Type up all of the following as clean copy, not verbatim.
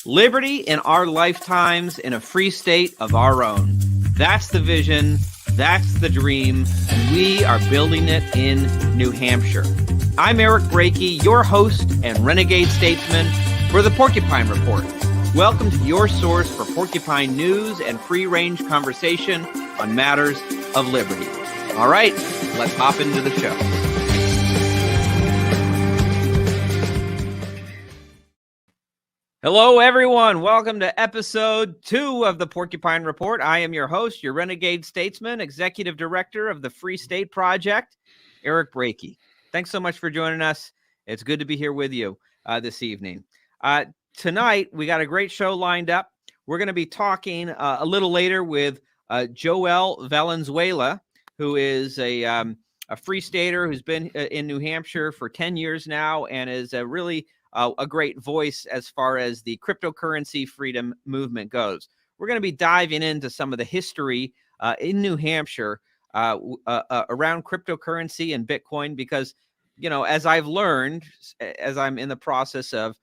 Liberty in our lifetimes in a free state of our own. That's the vision. That's the dream. And we are building it in New Hampshire. I'm Eric Brakey, your host and renegade statesman for the Porcupine Report. Welcome to your source for Porcupine news and free-range conversation on matters of liberty. All right, let's hop into the show. Hello, everyone. Welcome to episode 2 of the Porcupine Report. I am your host, your renegade statesman, executive director of the Free State Project, Eric Brakey. Thanks so much for joining us. It's good to be here with you this evening. Tonight, we got a great show lined up. We're going to be talking a little later with Joel Valenzuela, who is a free stater who's been in New Hampshire for 10 years now and is really a great voice as far as the cryptocurrency freedom movement goes. We're going to be diving into some of the history in New Hampshire around cryptocurrency and Bitcoin because, you know, as I've learned, as I'm in the process of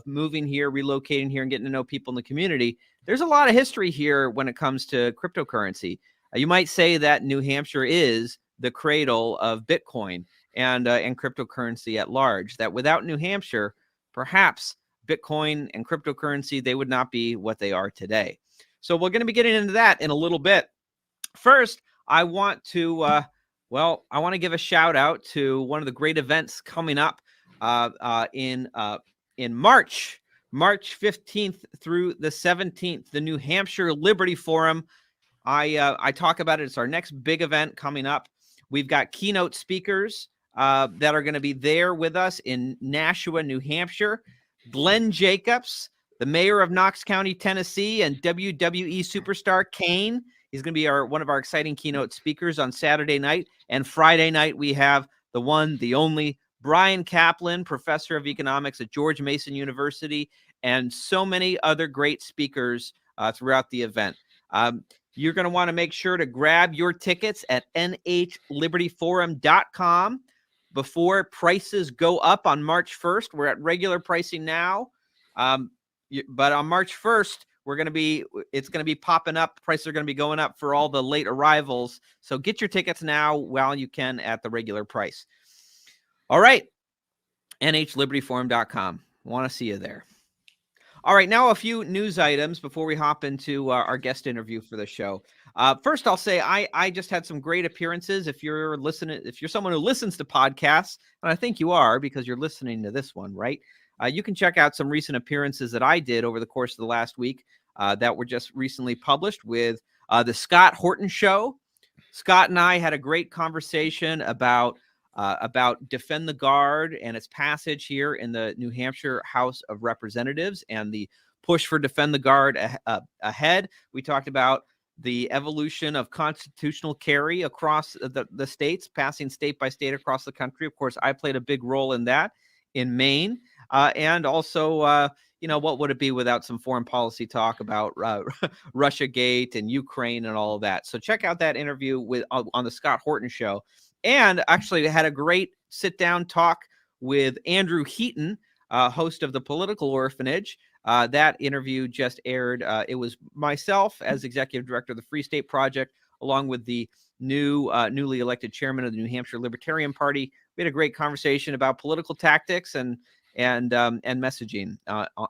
moving here, relocating here, and getting to know people in the community, there's a lot of history here when it comes to cryptocurrency. You might say that New Hampshire is the cradle of Bitcoin and cryptocurrency at large, that without New Hampshire, perhaps Bitcoin and cryptocurrency, they would not be what they are today. So we're going to be getting into that in a little bit. First, I want to, I want to give a shout out to one of the great events coming up in March 15th through the 17th, the New Hampshire Liberty Forum. I talk about it. It's our next big event coming up. We've got keynote speakers that are going to be there with us in Nashua, New Hampshire. Glenn Jacobs, the mayor of Knox County, Tennessee, and WWE superstar Kane. He's going to be one of our exciting keynote speakers on Saturday night. And Friday night, we have the one, the only, Brian Kaplan, professor of economics at George Mason University, and so many other great speakers throughout the event. You're going to want to make sure to grab your tickets at nhlibertyforum.com before prices go up on March 1st. We're at regular pricing now, but on March 1st, it's going to be popping up. Prices are going to be going up for all the late arrivals. So get your tickets now while you can at the regular price. All right, nhlibertyforum.com. Want to see you there. All right, now a few news items before we hop into our guest interview for the show. First, I'll say I just had some great appearances. If you're someone who listens to podcasts, and I think you are because you're listening to this one, right? You can check out some recent appearances that I did over the course of the last week that were just recently published with the Scott Horton Show. Scott and I had a great conversation about Defend the Guard and its passage here in the New Hampshire House of Representatives and the push for Defend the Guard ahead. We talked about the evolution of constitutional carry across the states, passing state by state across the country. Of course, I played a big role in that in Maine. And also, what would it be without some foreign policy talk about Russiagate and Ukraine and all of that? So check out that interview on the Scott Horton Show. And actually had a great sit-down talk with Andrew Heaton, host of the Political Orphanage. That interview just aired. It was myself as executive director of the Free State Project, along with the newly elected chairman of the New Hampshire Libertarian Party. We had a great conversation about political tactics and messaging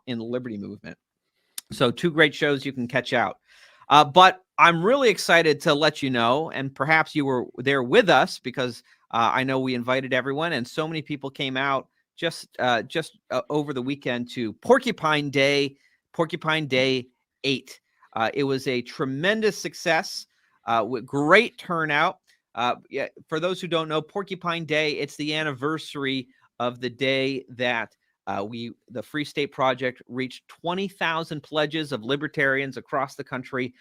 in the Liberty movement. So 2 great shows you can catch out. But I'm really excited to let you know, and perhaps you were there with us because I know we invited everyone, and so many people came out just over the weekend to Porcupine Day 8. It was a tremendous success with great turnout. For those who don't know, Porcupine Day, it's the anniversary of the day that the Free State Project reached 20,000 pledges of libertarians across the country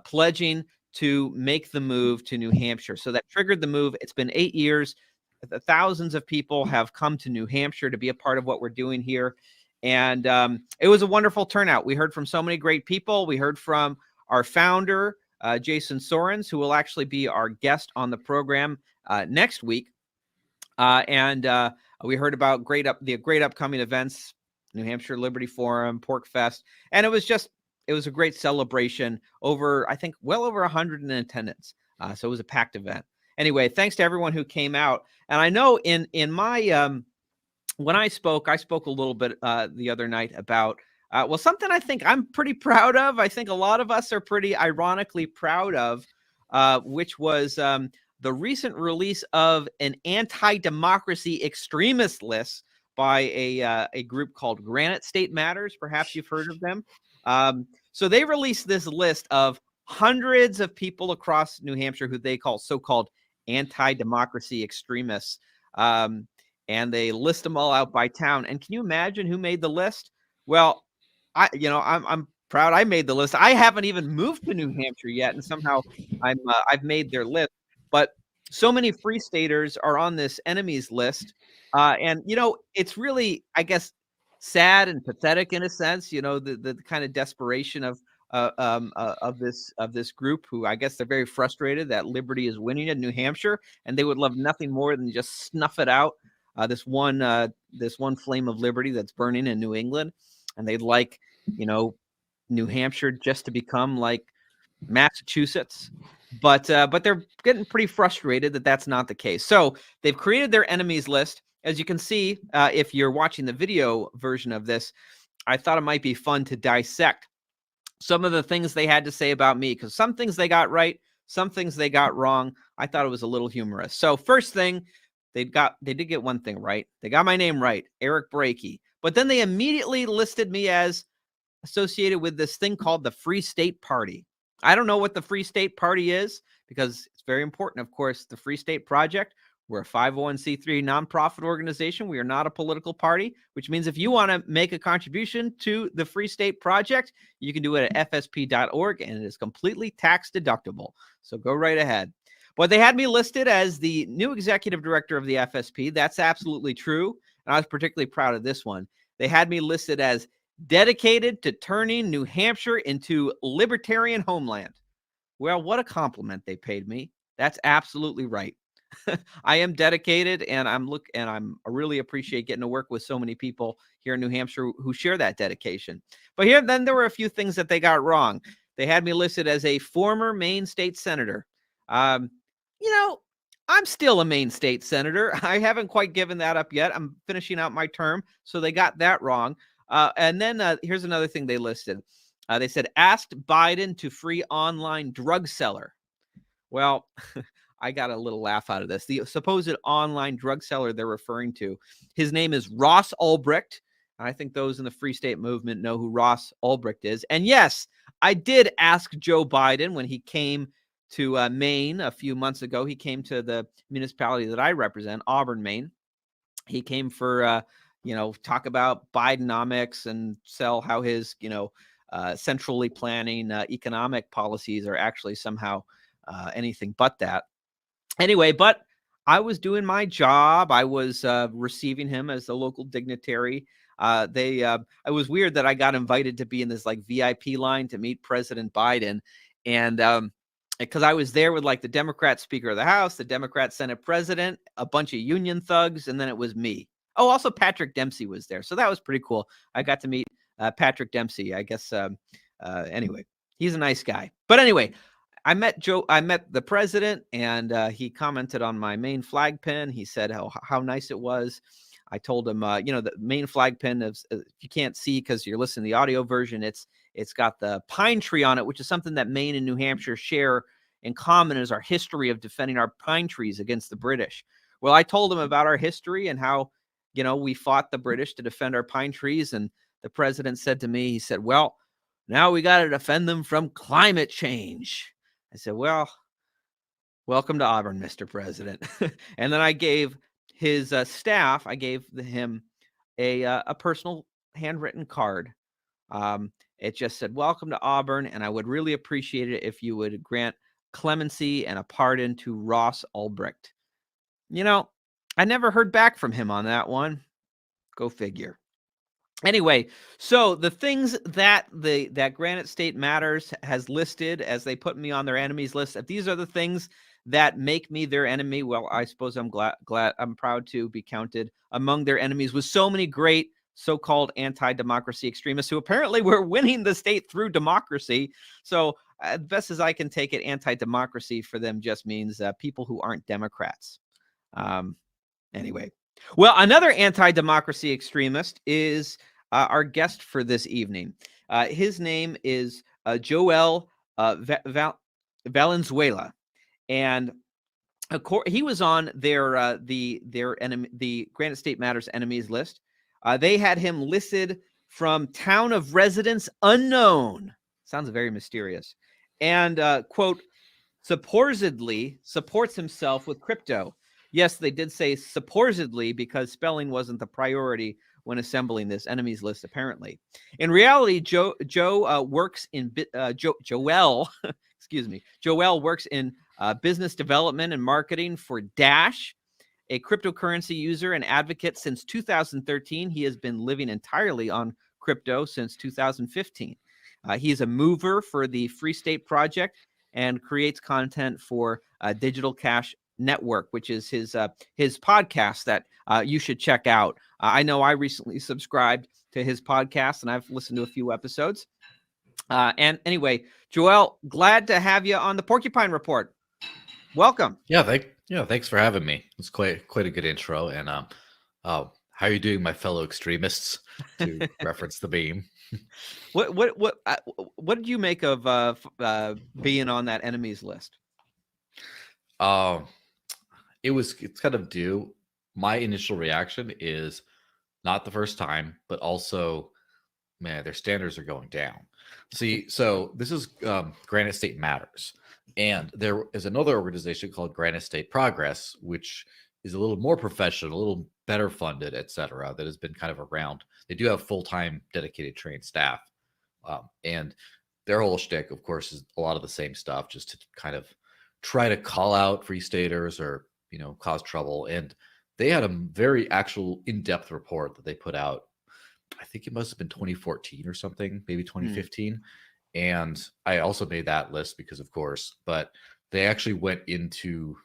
pledging to make the move to New Hampshire. So that triggered the move. It's been 8 years. Thousands of people have come to New Hampshire to be a part of what we're doing here. And it was a wonderful turnout. We heard from so many great people. We heard from our founder, Jason Sorens, who will actually be our guest on the program next week. And we heard about the great upcoming events New Hampshire Liberty Forum, Pork Fest, and it was a great celebration. I think well over 100 in attendance. So it was a packed event. Anyway, thanks to everyone who came out. And I know in my when I spoke a little bit the other night about something I think I'm pretty proud of. I think a lot of us are pretty ironically proud of, which was the recent release of an anti-democracy extremist list by a group called Granite State Matters. Perhaps you've heard of them. So they released this list of hundreds of people across New Hampshire who they call so-called anti-democracy extremists. And they list them all out by town. And can you imagine who made the list? Well, I'm proud I made the list. I haven't even moved to New Hampshire yet, and somehow I've made their list. But so many Free Staters are on this enemies list, and it's really, I guess, sad and pathetic in a sense. The kind of desperation of this group, who I guess they're very frustrated that liberty is winning in New Hampshire, and they would love nothing more than just snuff it out. This one flame of liberty that's burning in New England, and they'd like, New Hampshire just to become like Massachusetts, but they're getting pretty frustrated that that's not the case. So they've created their enemies list. As you can see, if you're watching the video version of this, I thought it might be fun to dissect some of the things they had to say about me, because some things they got right, some things they got wrong. I thought it was a little humorous. So first thing, they did get one thing right. They got my name right, Eric Brakey. But then they immediately listed me as associated with this thing called the Free State Party. I don't know what the Free State Party is, because it's very important. Of course, the Free State Project, we're a 501c3 nonprofit organization. We are not a political party, which means if you want to make a contribution to the Free State Project, you can do it at fsp.org, and it is completely tax deductible. So go right ahead. But they had me listed as the new executive director of the FSP. That's absolutely true. And I was particularly proud of this one. They had me listed as dedicated to turning New Hampshire into libertarian homeland. Well, what a compliment they paid me. That's absolutely right. I am dedicated, and I really appreciate getting to work with so many people here in New Hampshire who share that dedication. But then there were a few things that they got wrong. They had me listed as a former Maine state senator. I'm still a Maine state senator. I haven't quite given that up yet. I'm finishing out my term, so they got that wrong. And then here's another thing they listed. They said, asked Biden to free online drug seller. Well, I got a little laugh out of this. The supposed online drug seller they're referring to, his name is Ross Ulbricht. I think those in the Free State movement know who Ross Ulbricht is. And yes, I did ask Joe Biden when he came to Maine a few months ago. He came to the municipality that I represent, Auburn, Maine. He came for, talk about Bidenomics and sell how his, centrally planning economic policies are actually somehow anything but that. Anyway, but I was doing my job. I was receiving him as a local dignitary. It was weird that I got invited to be in this like VIP line to meet President Biden. And because I was there with like the Democrat Speaker of the House, the Democrat Senate President, a bunch of union thugs, and then it was me. Oh, also Patrick Dempsey was there. So that was pretty cool. I got to meet Patrick Dempsey. I guess, anyway, he's a nice guy. But anyway, I met the president, and he commented on my Maine flag pin. He said how nice it was. I told him, the Maine flag pin, if you can't see because you're listening to the audio version, it's got the pine tree on it, which is something that Maine and New Hampshire share in common, is our history of defending our pine trees against the British. Well, I told him about our history and how, we fought the British to defend our pine trees. And the president said to me, he said, well, now we got to defend them from climate change. I said, well, welcome to Auburn, Mr. President. And then I gave his staff, I gave him a personal handwritten card. It just said, welcome to Auburn, and I would really appreciate it if you would grant clemency and a pardon to Ross Ulbricht. I never heard back from him on that one. Go figure. Anyway, so the things that that Granite State Matters has listed as they put me on their enemies list, if these are the things that make me their enemy, well, I suppose I'm glad I'm proud to be counted among their enemies with so many great so-called anti-democracy extremists who apparently were winning the state through democracy. So best as I can take it, anti-democracy for them just means people who aren't Democrats. Anyway, well, another anti-democracy extremist is our guest for this evening. His name is Joel Valenzuela, and he was on their enemy, the Granite State Matters enemies list. They had him listed from town of residence unknown. Sounds very mysterious. And quote, supposedly supports himself with crypto. Yes, they did say supposedly because spelling wasn't the priority when assembling this enemies list, apparently. In reality, Joel works in Joel, excuse me, Joel works in business development and marketing for Dash, a cryptocurrency user and advocate since 2013. He has been living entirely on crypto since 2015. He is a mover for the Free State Project and creates content for Digital Cash Network, which is his podcast that you should check out. I know I recently subscribed to his podcast, and I've listened to a few episodes. And anyway, Joel, glad to have you on the Porcupine Report. Welcome. Yeah, thanks for having me. It's quite a good intro. And how are you doing, my fellow extremists? To reference the meme. What did you make of being on that enemies list? It's kind of due. My initial reaction is not the first time, but also, man, their standards are going down. See, so this is Granite State Matters. And there is another organization called Granite State Progress, which is a little more professional, a little better funded, etc., that has been kind of around. They do have full-time dedicated trained staff. And their whole shtick, of course, is a lot of the same stuff, just to kind of try to call out free staters or, cause trouble. And they had a very actual in-depth report that they put out. I think it must have been 2014 or something, maybe 2015. And I also made that list because, of course, but they actually went into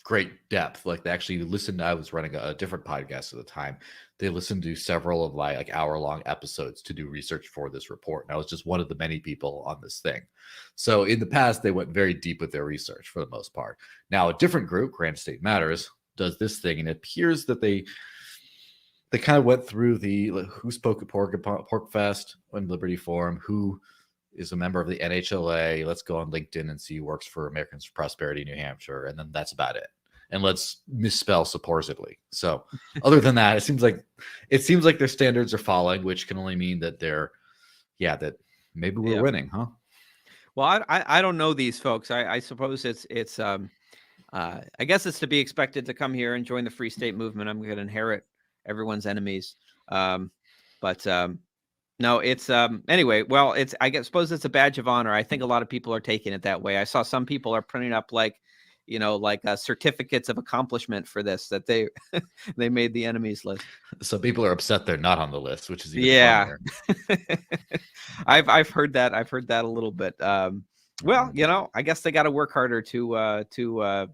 great depth. Like, they actually listened. I was running a different podcast at the time. They listened to several of my hour-long episodes to do research for this report. And I was just one of the many people on this thing. So in the past, they went very deep with their research for the most part. Now, a different group, Granite State Matters, does this thing, and it appears that they kind of went through who spoke at Porkfest and Liberty Forum, who is a member of the NHLA. Let's go on LinkedIn and see who works for Americans for Prosperity, New Hampshire. And then that's about it. And let's misspell supposedly. So other than that, it seems like their standards are falling, which can only mean that that maybe we're winning, huh? Well, I don't know these folks. I suppose it's I guess it's to be expected to come here and join the Free State movement. I'm going to inherit everyone's enemies. But no, it's anyway. Well, suppose it's a badge of honor. I think a lot of people are taking it that way. I saw some people are printing up certificates of accomplishment for this, that they they made the enemies list. So people are upset they're not on the list, which is even funnier. I've heard that. I've heard that a little bit. Well, I guess they got to work harder to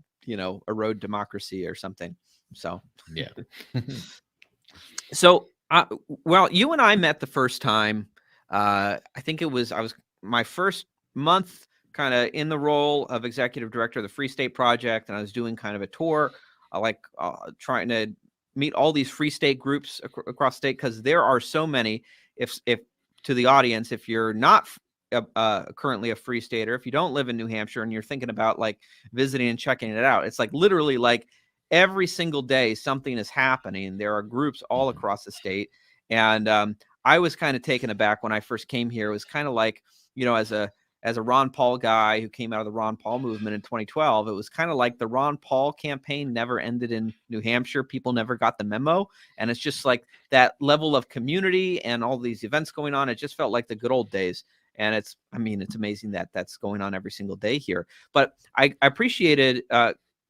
erode democracy or something. So yeah. So well, you and I met the first time. I think I was my first month kind of in the role of executive director of the Free State Project, and I was doing kind of a tour, trying to meet all these Free State groups across state, because there are so many. If to the audience, if you're not currently a Free Stater, if you don't live in New Hampshire and you're thinking about visiting and checking it out, it's literally every single day something is happening. There are groups all across the state, and I was kind of taken aback when I first came here. It was kind of as a Ron Paul guy who came out of the Ron Paul movement in 2012, it was kind of like the Ron Paul campaign never ended in New Hampshire. People never got the memo. And it's just that level of community and all these events going on. It just felt like the good old days. And it's amazing that that's going on every single day here. But I appreciated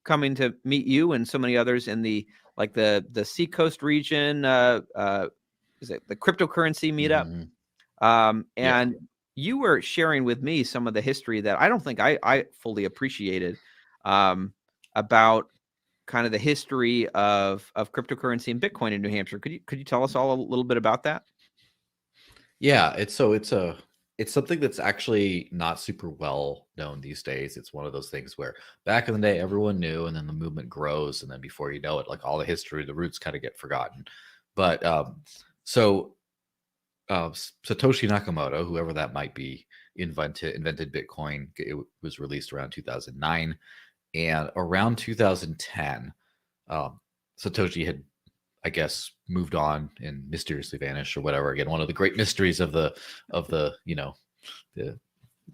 coming to meet you and so many others in the Seacoast region. Is it the cryptocurrency meetup? And you were sharing with me some of the history that I don't think I fully appreciated about kind of the history of cryptocurrency and Bitcoin in New Hampshire. Could you tell us all a little bit about that? Yeah, it's something that's actually not super well known these days. It's one of those things where back in the day everyone knew, and then the movement grows, and then before you know it, like all the history, the roots kind of get forgotten. But so Satoshi Nakamoto, whoever that might be, invented Bitcoin. It was released around 2009, and around 2010, Satoshi had, I guess, moved on and mysteriously vanished or whatever. Again, one of the great mysteries of the the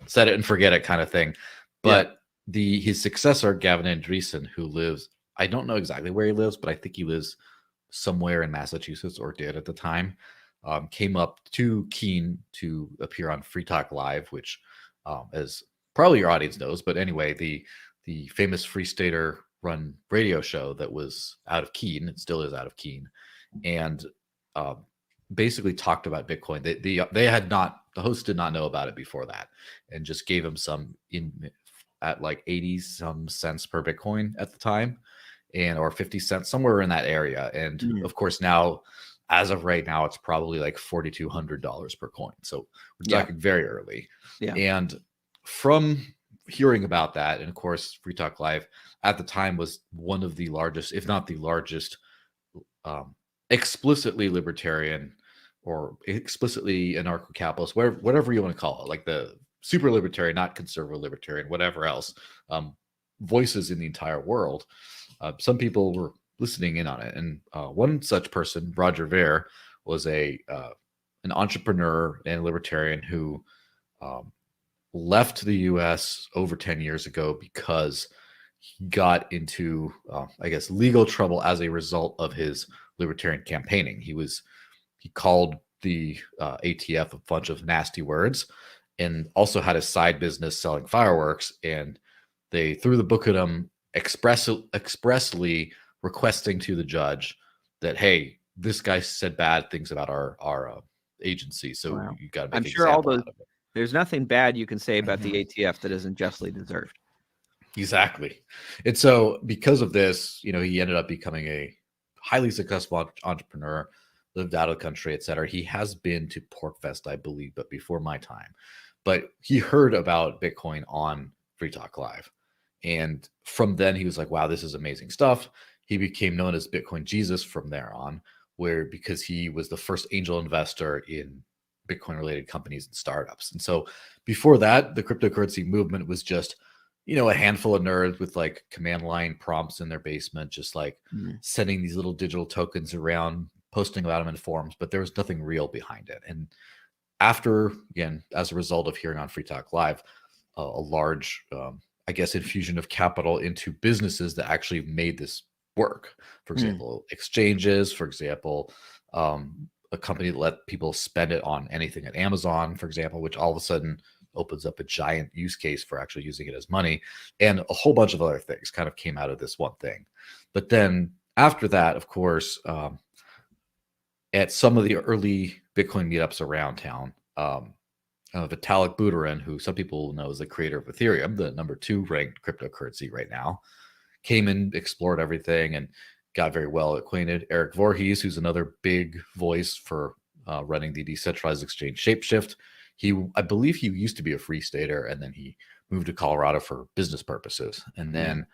set it and forget it kind of thing. But his successor, Gavin Andresen, who lives, I don't know exactly where he lives, but I think he lives somewhere in Massachusetts, or did at the time, came up to Keene to appear on Free Talk Live, which, as probably your audience knows, but anyway, the famous Free Stater run radio show that was out of Keene, it still is out of Keene, and basically talked about Bitcoin. They had not, the host did not know about it before that, and just gave him some at like 80 some cents per Bitcoin at the time, and or 50 cents, somewhere in that area. And of course now, as of right now, it's probably like $4,200 per coin. So we're talking very early. And from hearing about that, and of course, Free Talk Live at the time was one of the largest, if not the largest, explicitly libertarian or explicitly anarcho-capitalist, whatever you want to call it, like the super libertarian, not conservative libertarian, whatever else, voices in the entire world. Some people were listening in on it, and one such person, Roger Ver, was an entrepreneur and libertarian who left the U.S. over 10 years ago because he got into, I guess, legal trouble as a result of his libertarian campaigning. He called the ATF a bunch of nasty words, and also had a side business selling fireworks, and they threw the book at him, expressly requesting to the judge that, hey, this guy said bad things about our agency, so you got to make I'm an sure all example those, out of it. there's nothing bad you can say about the ATF that isn't justly deserved. Exactly. And so because of this, he ended up becoming a highly successful entrepreneur, lived out of the country, etc. He has been to PorcFest, I believe, but before my time. But he heard about Bitcoin on Free Talk Live. And from then he was like, wow, this is amazing stuff. He became known as Bitcoin Jesus from there on, because he was the first angel investor in Bitcoin related companies and startups. And so before that, the cryptocurrency movement was just, a handful of nerds with like command line prompts in their basement, just like sending these little digital tokens around, posting about them in forums, but there was nothing real behind it. And after, again, as a result of hearing on Free Talk Live, a large, I guess, infusion of capital into businesses that actually made this work. For example, exchanges, for example, a company that let people spend it on anything at Amazon, for example, which all of a sudden opens up a giant use case for actually using it as money. And a whole bunch of other things kind of came out of this one thing. But then after that, of course, at some of the early Bitcoin meetups around town, Vitalik Buterin, who some people know as the creator of Ethereum, the number 2 ranked cryptocurrency right now, came and explored everything and got very well acquainted. Eric Voorhees, who's another big voice for running the decentralized exchange Shapeshift. I believe he used to be a Free Stater, and then he moved to Colorado for business purposes. And then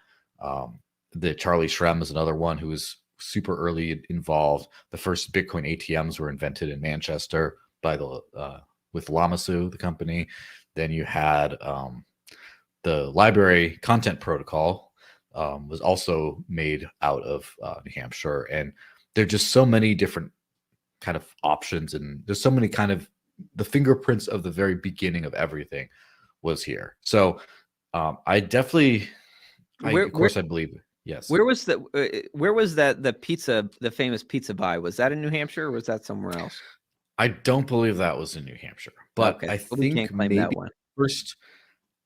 the Charlie Shrem is another one who was super early involved. The first Bitcoin ATMs were invented in Manchester by with Lamasu, the company. Then you had the library content protocol was also made out of New Hampshire. And there are just so many different kind of options, and there's so many kind of the fingerprints of the very beginning of everything was here. So I definitely, I believe, yes. Where was the famous pizza buy? Was that in New Hampshire, or was that somewhere else? I don't believe that was in New Hampshire, but I think maybe that one. First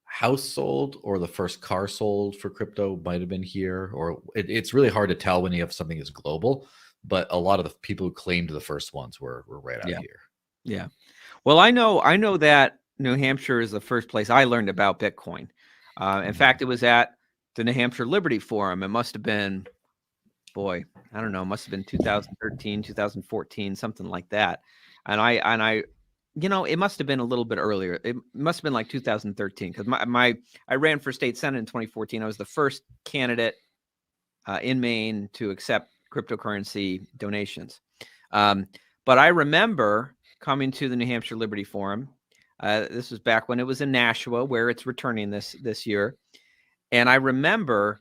house sold or the first car sold for crypto might have been here, or it's really hard to tell when you have something that's global, but a lot of the people who claimed the first ones were right out here. Yeah. Well, I know that New Hampshire is the first place I learned about Bitcoin. In fact, it was at the New Hampshire Liberty Forum. It must have been, boy, I don't know, must have been 2013, 2014, something like that. And I, it must have been a little bit earlier. It must have been like 2013 because I ran for state senate in 2014. I was the first candidate in Maine to accept cryptocurrency donations. But I remember coming to the New Hampshire Liberty Forum. This was back when it was in Nashua, where it's returning this year. And I remember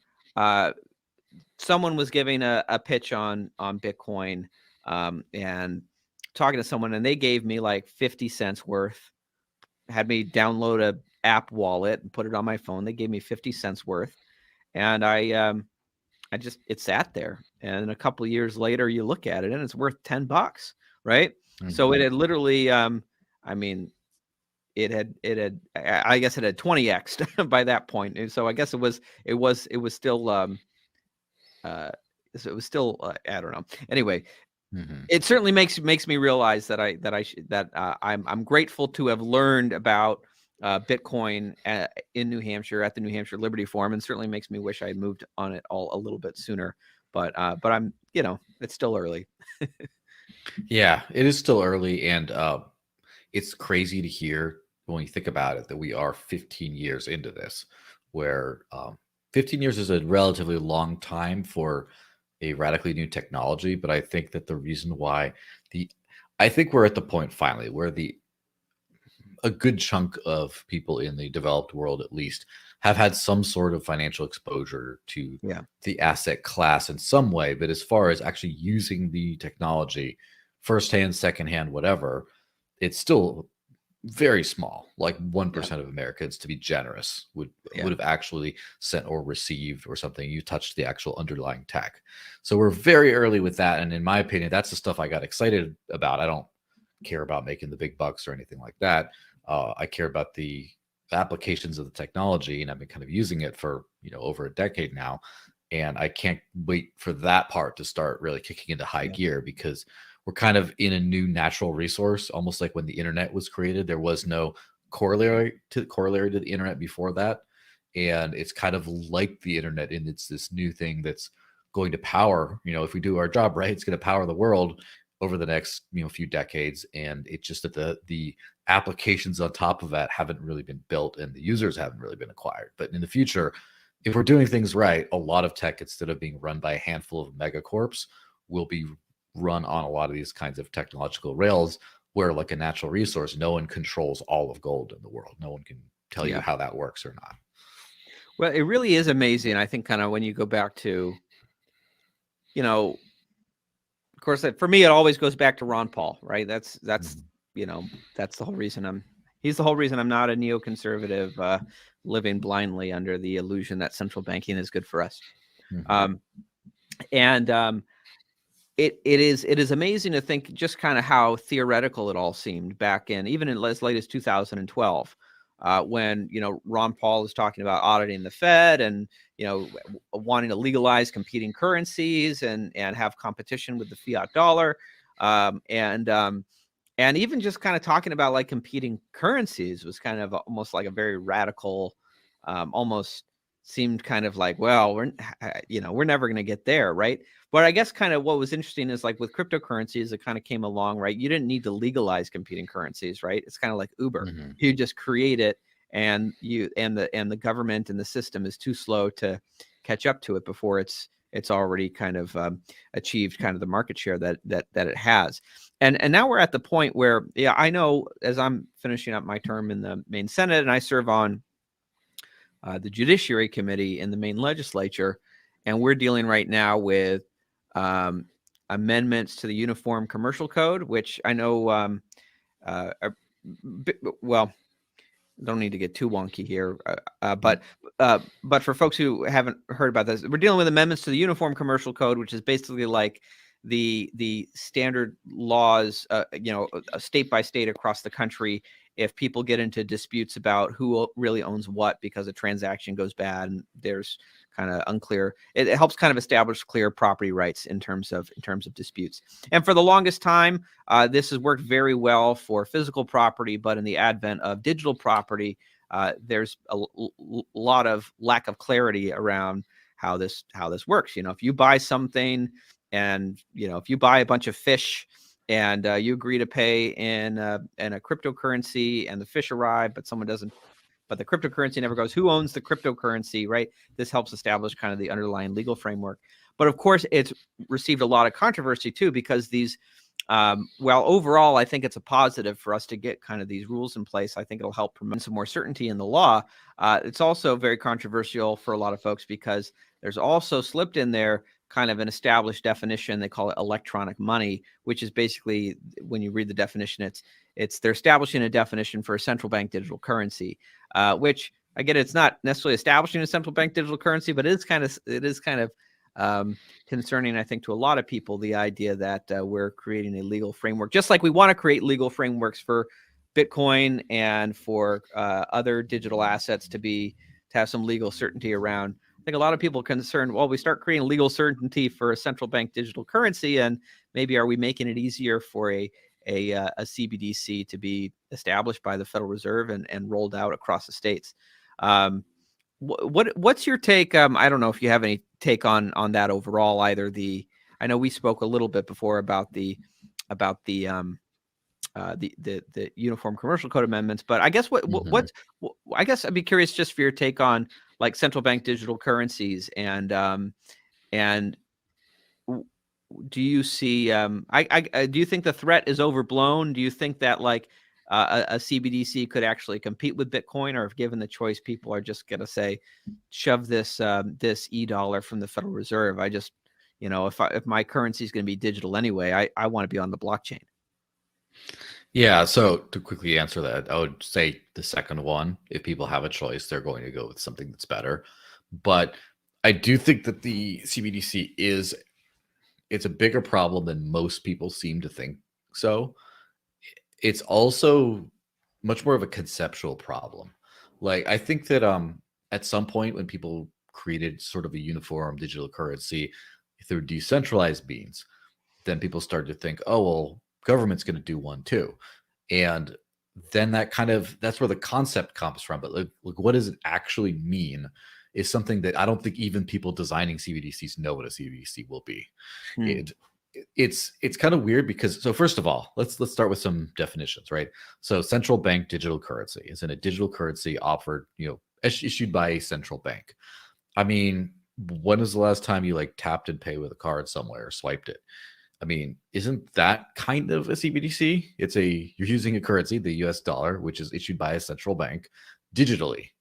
someone was giving a pitch on Bitcoin and talking to someone, and they gave me like 50 cents worth, had me download a app wallet and put it on my phone. They gave me 50 cents worth. And it sat there. And a couple of years later, you look at it and it's worth $10, right? Mm-hmm. So it had literally, it had, I guess it had 20x by that point. And so I guess it was still, I don't know. Anyway, it certainly makes me realize that I'm grateful to have learned about Bitcoin in New Hampshire at the New Hampshire Liberty Forum, and certainly makes me wish I had moved on it all a little bit sooner. But I'm, it's still early. Yeah, it is still early, and it's crazy to hear when you think about it that we are 15 years into this, where 15 years is a relatively long time for a radically new technology. But I think that the reason why I think we're at the point finally where a good chunk of people in the developed world, at least, have had some sort of financial exposure to the asset class in some way. But as far as actually using the technology, firsthand, secondhand, whatever, it's still very small. Like 1% of Americans, to be generous, would have actually sent or received or something. You touched the actual underlying tech. So we're very early with that. And in my opinion, that's the stuff I got excited about. I don't care about making the big bucks or anything like that. I care about the applications of the technology, and I've been kind of using it for over a decade now. And I can't wait for that part to start really kicking into high gear, because we're kind of in a new natural resource, almost like when the internet was created. There was no corollary to the internet before that. And it's kind of like the internet, and it's this new thing that's going to power, if we do our job right, it's going to power the world over the next few decades. And it's just that the applications on top of that haven't really been built, and the users haven't really been acquired. But in the future, if we're doing things right, a lot of tech, instead of being run by a handful of megacorps, will be run on a lot of these kinds of technological rails, where, like a natural resource, no one controls all of gold in the world. No one can tell you how that works or not. Well, it really is amazing. I think kind of when you go back to, of course, for me, it always goes back to Ron Paul, right? That's that's the whole reason he's the whole reason I'm not a neoconservative living blindly under the illusion that central banking is good for us. It is amazing to think just kind of how theoretical it all seemed back in, even in as late as 2012, when Ron Paul is talking about auditing the Fed and wanting to legalize competing currencies and have competition with the fiat dollar, and even just kind of talking about like competing currencies was kind of almost like a very radical, almost seemed kind of like, well, we're never going to get there, right? But I guess kind of what was interesting is, like with cryptocurrencies, it kind of came along, right? You didn't need to legalize competing currencies, right? It's kind of like Uber. You just create it, and the government and the system is too slow to catch up to it before it's already kind of achieved kind of the market share that it has. And now we're at the point where, I know, as I'm finishing up my term in the Maine Senate, and I serve on the Judiciary Committee in the Maine Legislature, and we're dealing right now with amendments to the Uniform Commercial Code, which I know, don't need to get too wonky here, but for folks who haven't heard about this, we're dealing with amendments to the Uniform Commercial Code, which is basically like the standard laws, state by state across the country. If people get into disputes about who really owns what because a transaction goes bad and there's kind of unclear, it helps kind of establish clear property rights in terms of disputes. And for the longest time, this has worked very well for physical property, but in the advent of digital property, there's a lot of lack of clarity around how this works. If you buy something, and if you buy a bunch of fish, and you agree to pay in a cryptocurrency, and the fish arrive, but the cryptocurrency never goes, who owns the cryptocurrency, right? This helps establish kind of the underlying legal framework. But of course, it's received a lot of controversy too, because these, well, overall, I think it's a positive for us to get kind of these rules in place. I think it'll help promote some more certainty in the law. It's also very controversial for a lot of folks, because there's also slipped in there kind of an established definition. They call it electronic money, which is basically, when you read the definition, they're establishing a definition for a central bank digital currency, which, again, it's not necessarily establishing a central bank digital currency, but it is kind of concerning, I think, to a lot of people, the idea that we're creating a legal framework, just like we want to create legal frameworks for Bitcoin and for other digital assets to have some legal certainty around. I think a lot of people are concerned, well, we start creating legal certainty for a central bank digital currency, and maybe are we making it easier for a CBDC to be established by the Federal Reserve and rolled out across the states? What's your take? I don't know if you have any take on that overall. Either I know we spoke a little bit before about the Uniform Commercial Code amendments, but I guess I guess I'd be curious just for your take on like central bank digital currencies, and do you see? Do you think the threat is overblown? Do you think that like a CBDC could actually compete with Bitcoin, or if given the choice, people are just going to say, shove this $E from the Federal Reserve? I just, if my currency is going to be digital anyway, I want to be on the blockchain. Yeah, so to quickly answer that, I would say the second one. If people have a choice, they're going to go with something that's better. But I do think that the CBDC it's a bigger problem than most people seem to think so. It's also much more of a conceptual problem. Like, I think that at some point when people created sort of a uniform digital currency through decentralized means, then people started to think, oh, well, government's going to do one too. And then that's where the concept comes from. But like, what does it actually mean is something that I don't think even people designing CBDCs know what a CBDC will be. It's kind of weird because, so first of all, let's start with some definitions, right? So central bank digital currency is in a digital currency offered, issued by a central bank. I mean, when was the last time you like tapped and pay with a card somewhere or swiped it? I mean, isn't that kind of a CBDC? You're using a currency, the US dollar, which is issued by a central bank digitally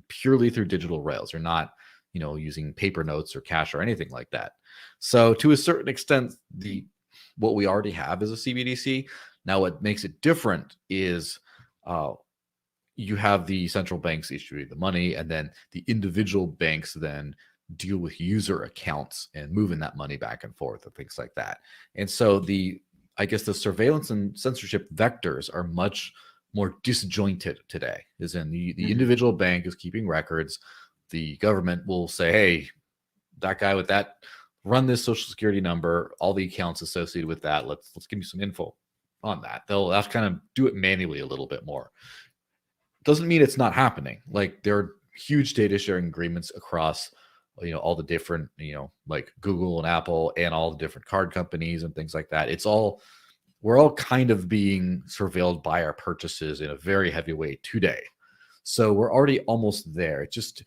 purely through digital rails. You're not, using paper notes or cash or anything like that. So to a certain extent, what we already have is a CBDC. Now, what makes it different is you have the central banks issuing the money, and then the individual banks then deal with user accounts and moving that money back and forth and things like that. And so I guess the surveillance and censorship vectors are much more disjointed today. As in the individual bank is keeping records. The government will say, hey, that guy with that, run this social security number, all the accounts associated with that. Let's give you some info on that. They'll have to kind of do it manually a little bit more. Doesn't mean it's not happening. Like, there are huge data sharing agreements across, all the different, like Google and Apple and all the different card companies and things like that. We're all kind of being surveilled by our purchases in a very heavy way today. So we're already almost there. It just,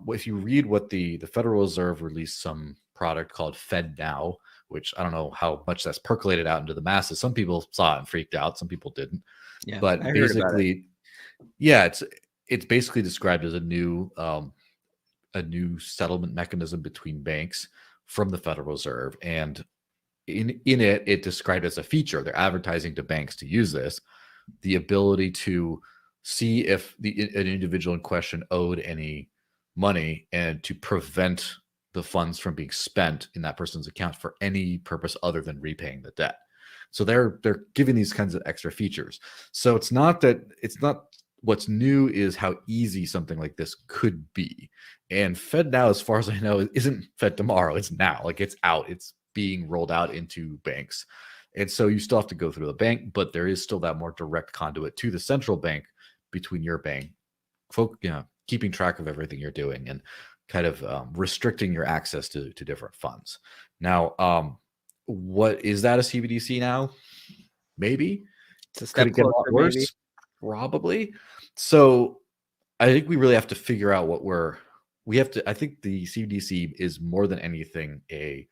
if you read what the Federal Reserve released some product called FedNow, which I don't know how much that's percolated out into the masses. Some people saw it and freaked out. Some people didn't. Yeah, but basically, yeah, it's basically described as a new settlement mechanism between banks from the Federal Reserve. And in it described as a feature. They're advertising to banks to use this, the ability to see if an individual in question owed any money and to prevent the funds from being spent in that person's account for any purpose other than repaying the debt. So they're giving these kinds of extra features. So it's not what's new is how easy something like this could be. And FedNow, as far as I know, isn't Fed tomorrow. It's now. Like, it's out. It's being rolled out into banks. And so you still have to go through the bank, but there is still that more direct conduit to the central bank between your bank, keeping track of everything you're doing. And kind of restricting your access to different funds. Now, what is that a CBDC now? Maybe. It's a Could step it get a closer, lot maybe. worse? Probably. So I think we really have to figure out what we have to. I think the CBDC is more than anything a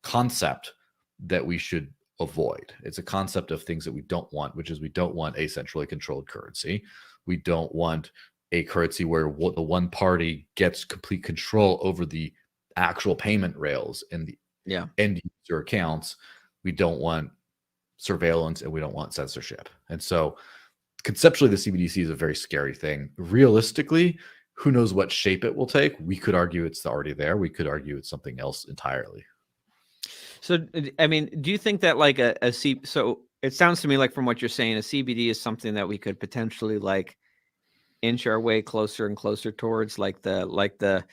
concept that we should avoid. It's a concept of things that we don't want, which is we don't want a centrally controlled currency. We don't want a currency where the one party gets complete control over the actual payment rails and the Yeah. end user accounts. We don't want surveillance and we don't want censorship. And so conceptually, the CBDC is a very scary thing. Realistically, who knows what shape it will take? We could argue it's already there. We could argue it's something else entirely. So, I mean, do you think that like so it sounds to me like from what you're saying, a CBD is something that we could potentially like inch our way closer and closer towards, like the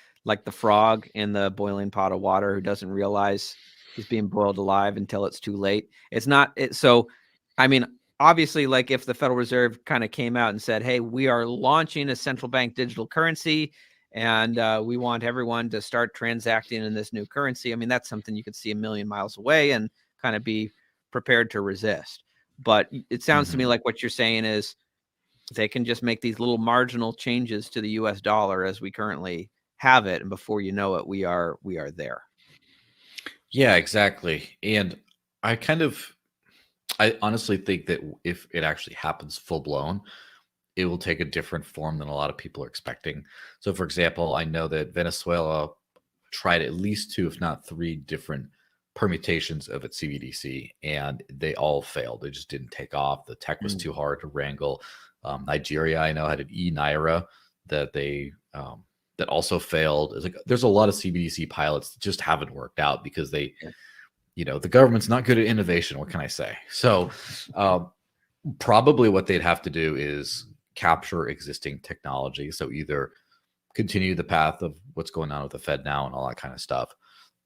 frog in the boiling pot of water who doesn't realize he's being boiled alive until it's too late. It's not it. So, I mean, obviously, like if the Federal Reserve kind of came out and said, "Hey, we are launching a central bank digital currency, and we want everyone to start transacting in this new currency." I mean, that's something you could see a million miles away and kind of be prepared to resist. But it sounds to me like what you're saying is they can just make these little marginal changes to the US dollar as we currently have it, and before you know it, we are there. Yeah, exactly. And I honestly think that if it actually happens full blown, it will take a different form than a lot of people are expecting. So, for example, I know that Venezuela tried at least two, if not three, different permutations of its CBDC, and they all failed. They just didn't take off. The tech was too hard to wrangle. Nigeria, I know, had an e-naira that that also failed. It's like there's a lot of CBDC pilots that just haven't worked out because the government's not good at innovation. What can I say? So, probably what they'd have to do is capture existing technology. So either continue the path of what's going on with the Fed now and all that kind of stuff,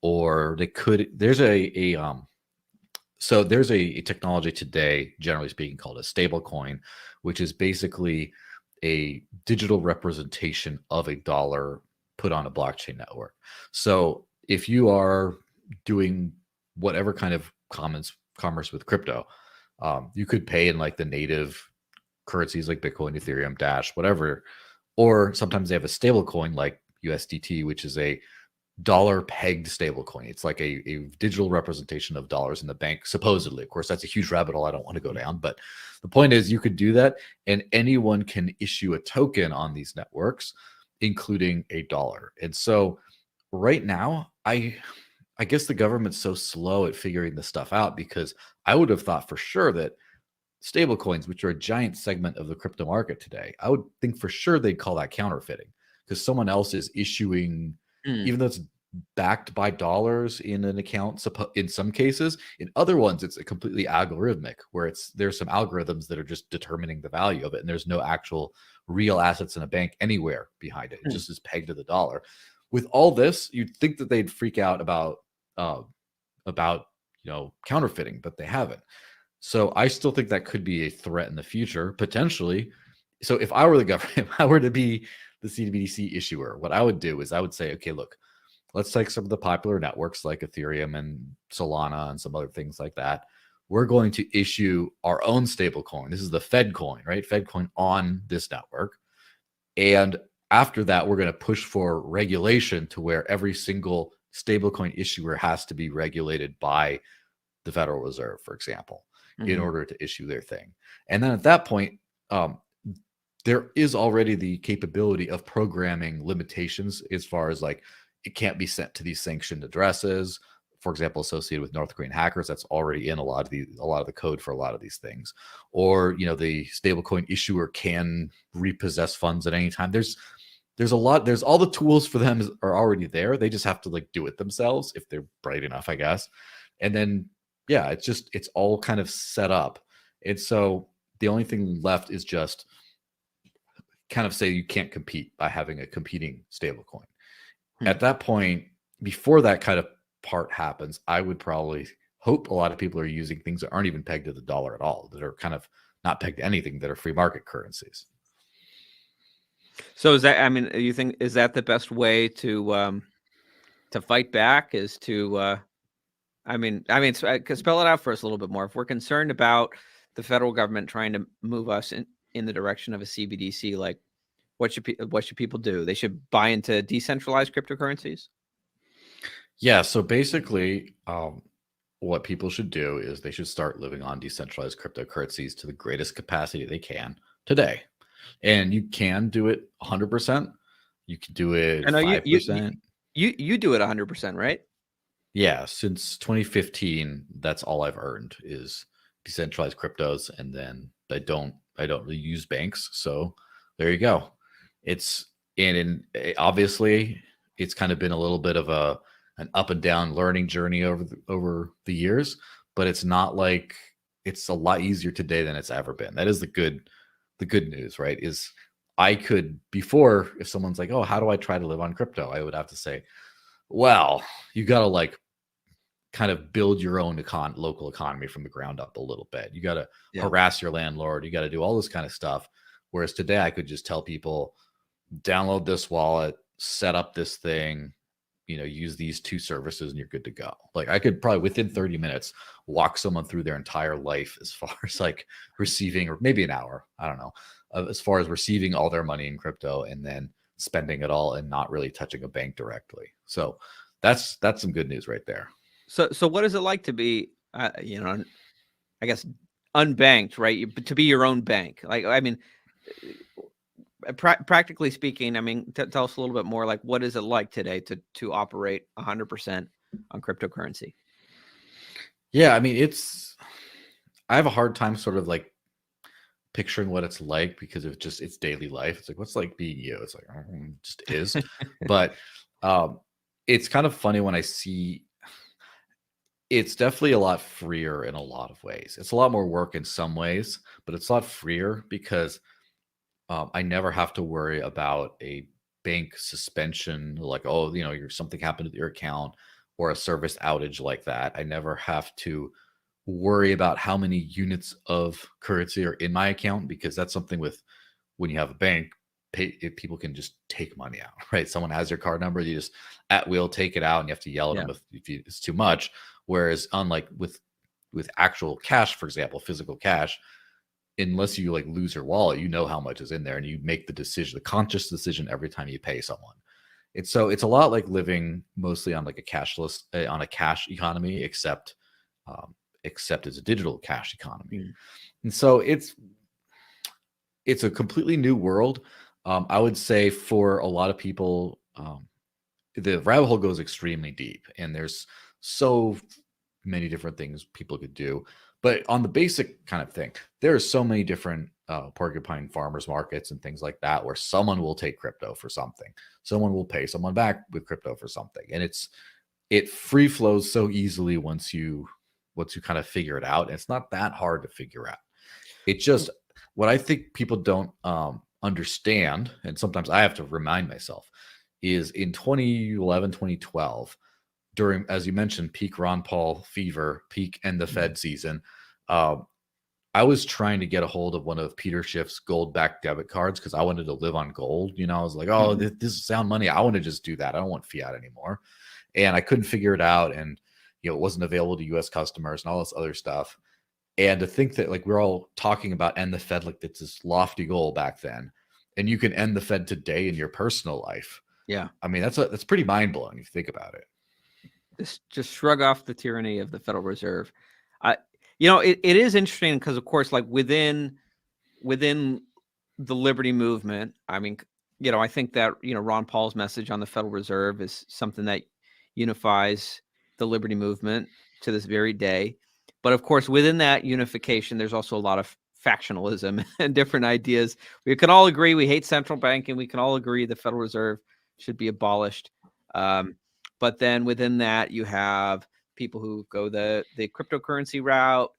or there's a technology today, generally speaking, called a stable coin, which is basically a digital representation of a dollar put on a blockchain network. So if you are doing whatever kind of commerce with crypto, you could pay in like the native currencies like Bitcoin, Ethereum, Dash, whatever. Or sometimes they have a stable coin like USDT, which is a dollar pegged stable coin. It's like a digital representation of dollars in the bank, supposedly. Of course, that's a huge rabbit hole I don't want to go down. But the point is you could do that and anyone can issue a token on these networks, including a dollar. And so right now, I guess the government's so slow at figuring this stuff out because I would have thought for sure that stable coins, which are a giant segment of the crypto market today, I would think for sure they'd call that counterfeiting because someone else is issuing, even though it's backed by dollars in an account in some cases. In other ones, it's a completely algorithmic where there's some algorithms that are just determining the value of it, and there's no actual real assets in a bank anywhere behind it. It just is pegged to the dollar. With all this, you'd think that they'd freak out about counterfeiting, but they haven't. So I still think that could be a threat in the future, potentially. So if I were the government, if I were to be the CBDC issuer, what I would do is I would say, okay, look, let's take some of the popular networks like Ethereum and Solana and some other things like that. We're going to issue our own stable coin. This is the Fed coin, right? Fed coin on this network. And after that, we're going to push for regulation to where every single stablecoin issuer has to be regulated by the Federal Reserve, for example, in order to issue their thing. And then at that point, there is already the capability of programming limitations as far as like it can't be sent to these sanctioned addresses, for example, associated with North Korean hackers. That's already in a lot of the code for a lot of these things. Or the stablecoin issuer can repossess funds at any time. There's all the tools for them are already there. They just have to like do it themselves if they're bright enough, I guess. And then it's all kind of set up. And so the only thing left is just kind of say you can't compete by having a competing stablecoin. At that point, before that kind of part happens, I would probably hope a lot of people are using things that aren't even pegged to the dollar at all, that are kind of not pegged to anything, that are free market currencies. So is that, I mean, you think, is that the best way to fight back, is to spell it out for us a little bit more. If we're concerned about the federal government trying to move us in the direction of a CBDC, like what should people do? They should buy into decentralized cryptocurrencies. Yeah. So basically, what people should do is they should start living on decentralized cryptocurrencies to the greatest capacity they can today. And you can do it 100%. You can do it I know you you you 5%. you do it 100%, right? Yeah, since 2015, that's all I've earned is decentralized cryptos, and then I don't really use banks, so there you go. It's obviously it's kind of been a little bit of an up and down learning journey over the years, but it's not like it's a lot easier today than it's ever been. That is the good news, right? Is I could before if someone's like, "Oh, how do I try to live on crypto?" I would have to say, well, you got to like kind of build your own local economy from the ground up a little bit. You got to Yeah. harass your landlord. You got to do all this kind of stuff. Whereas today, I could just tell people, download this wallet, set up this thing, use these two services, and you're good to go. Like I could probably within 30 minutes walk someone through their entire life as far as like receiving, or maybe an hour, I don't know, as far as receiving all their money in crypto and then spending it all and not really touching a bank directly. So that's some good news right there. So what is it like to be, I guess, unbanked, right? To be your own bank. Like, I mean, practically speaking, I mean, tell us a little bit more. Like, what is it like today to operate 100% on cryptocurrency? Yeah, I mean, I have a hard time sort of like picturing what it's like because of just its daily life. It's like, what's like being you? It's like, it just is. But it's kind of funny when I see it's definitely a lot freer in a lot of ways. It's a lot more work in some ways, but it's a lot freer because I never have to worry about a bank suspension, like, oh, something happened with your account or a service outage like that. I never have to worry about how many units of currency are in my account because that's something with when you have a bank, people can just take money out, right? Someone has your card number, you just at will take it out, and you have to yell at Yeah. them if it's too much. Whereas, unlike with actual cash, for example, physical cash, unless you like lose your wallet, you know how much is in there, and you make the conscious decision every time you pay someone. It's a lot like living mostly on like on a cash economy, um, except it's a digital cash economy. Mm. And so it's a completely new world. I would say for a lot of people, the rabbit hole goes extremely deep, and there's so many different things people could do. But on the basic kind of thing, there are so many different porcupine farmers markets and things like that where someone will take crypto for something. Someone will pay someone back with crypto for something, and it free flows so easily once you kind of figure it out. And it's not that hard to figure out. It just what I think people don't understand, and sometimes I have to remind myself, is in 2011, 2012, during, as you mentioned, peak Ron Paul fever, peak end the Fed season, I was trying to get a hold of one of Peter Schiff's gold-backed debit cards because I wanted to live on gold. I was like, oh, this is sound money. I want to just do that. I don't want fiat anymore. And I couldn't figure it out. And, it wasn't available to US customers and all this other stuff. And to think that like we're all talking about end the Fed like that's this lofty goal back then, and you can end the Fed today in your personal life. Yeah. I mean, that's pretty mind blowing if you think about it. Just shrug off the tyranny of the Federal Reserve. It is interesting because, of course, like within the liberty movement, I mean, I think that, Ron Paul's message on the Federal Reserve is something that unifies the liberty movement to this very day. But of course, within that unification, there's also a lot of factionalism and different ideas. We can all agree we hate central banking. We can all agree the Federal Reserve should be abolished. But then within that, you have people who go the cryptocurrency route,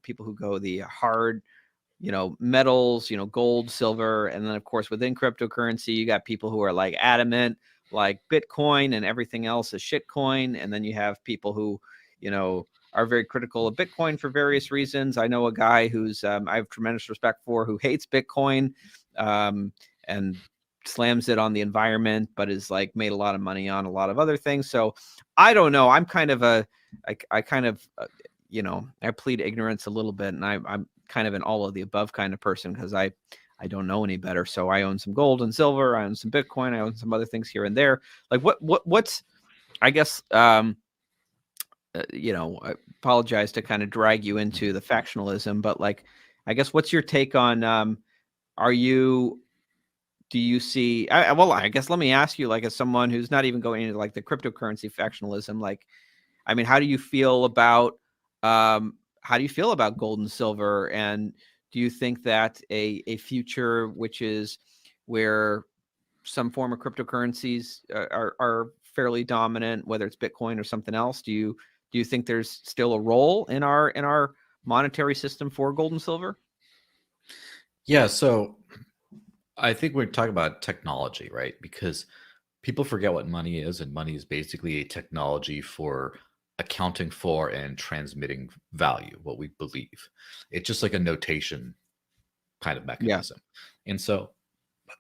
people who go the hard, metals, gold, silver. And then, of course, within cryptocurrency, you got people who are like adamant, like Bitcoin and everything else is shitcoin. And then you have people who, are very critical of Bitcoin for various reasons. I know a guy who's I have tremendous respect for, who hates Bitcoin, and slams it on the environment, but is like made a lot of money on a lot of other things. So I don't know. I'm kind of I kind of, I plead ignorance a little bit, and I'm kind of an all of the above kind of person because I don't know any better. So I own some gold and silver. I own some Bitcoin. I own some other things here and there. Like what's, I guess, I apologize to kind of drag you into the factionalism, but like, I guess, what's your take on, do you see, I guess, let me ask you, like, as someone who's not even going into like the cryptocurrency factionalism, like, I mean, how do you feel about gold and silver? And do you think that a future which is where some form of cryptocurrencies are fairly dominant, whether it's Bitcoin or something else, do you think there's still a role in our monetary system for gold and silver? Yeah, so I think we're talking about technology, right? Because people forget what money is, and money is basically a technology for accounting for and transmitting value, what we believe. It's just like a notation kind of Yeah. mechanism. And so